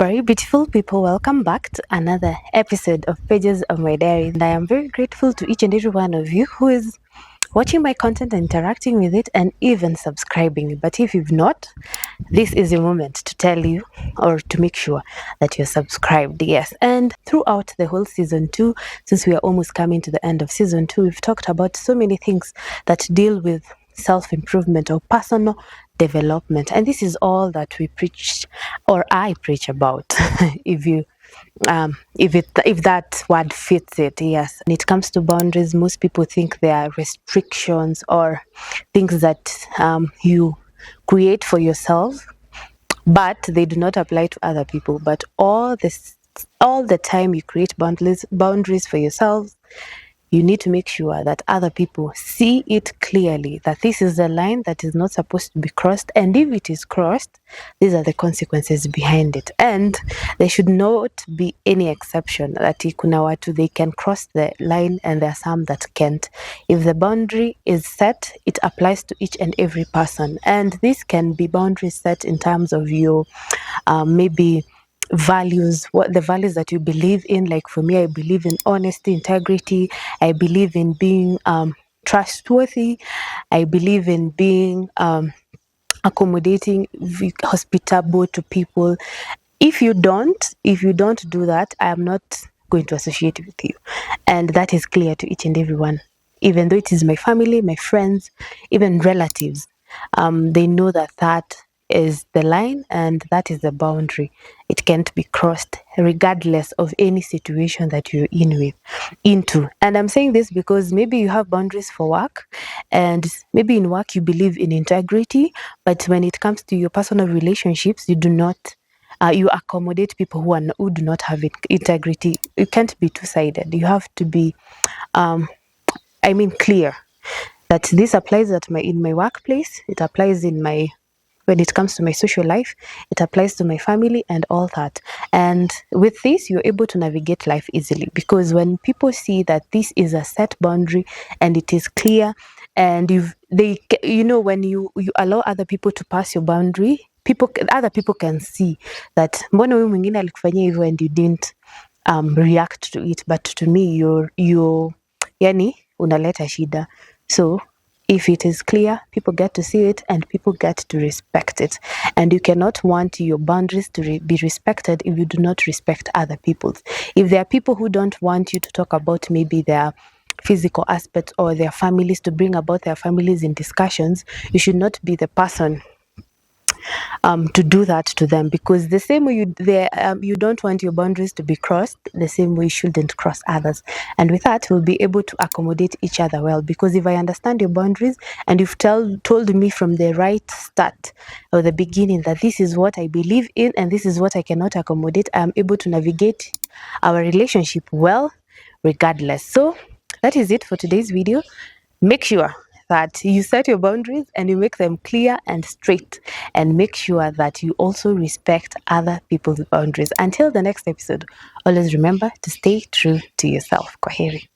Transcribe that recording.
Very beautiful people, welcome back to another episode of Pages of My Diary. And I am very grateful to each and every one of you who is watching my content and interacting with it and even subscribing. But if you've not, this is your moment to tell you or to make sure that you're subscribed. Yes. And throughout the whole season 2, since we are almost coming to the end of season 2, we've talked about so many things that deal with self-improvement or personal development, and this is all that we preach or I preach about. If that word fits it. Yes, when it comes to boundaries, most people think they are restrictions or things that you create for yourself, but they do not apply to other people. But all the time you create boundaries for yourselves, you need to make sure that other people see it clearly, that this is a line that is not supposed to be crossed. And if it is crossed, these are the consequences behind it. And there should not be any exception that kuna watu, they can cross the line and there are some that can't. If the boundary is set, it applies to each and every person. And this can be boundaries set in terms of your maybe values, what the values that you believe in. Like for me, I believe in honesty, integrity. I believe in being trustworthy. I believe in being accommodating, hospitable to people. If you don't do that, I am not going to associate with you. And that is clear to each and everyone, even though it is my family, my friends, even relatives. They know that is the line and that is the boundary. It can't be crossed regardless of any situation that you're into. And I'm saying this because maybe you have boundaries for work, and maybe in work you believe in integrity, but when it comes to your personal relationships, you do not you accommodate people who do not have integrity. You can't be two-sided. You have to be clear that this applies in my workplace, it applies when it comes to my social life, it applies to my family and all that. And with this, you're able to navigate life easily, because when people see that this is a set boundary and it is clear, and when you allow other people to pass your boundary, other people can see that mbona huyu mwingine alikufanyia hivyo and you didn't react to it, but to me you yani unaleta shida. So if it is clear, people get to see it and people get to respect it. And you cannot want your boundaries to be respected if you do not respect other people's. If there are people who don't want you to talk about maybe their physical aspects or their families, to bring about their families in discussions, you should not be the person to do that to them, because the same way you don't want your boundaries to be crossed, the same way you shouldn't cross others. And with that, we'll be able to accommodate each other well, because if I understand your boundaries and you've told me from the right start or the beginning that this is what I believe in and this is what I cannot accommodate, I am able to navigate our relationship well regardless. So that is it for today's video. Make sure that you set your boundaries and you make them clear and straight, and make sure that you also respect other people's boundaries. Until the next episode, always remember to stay true to yourself. Kwaheri.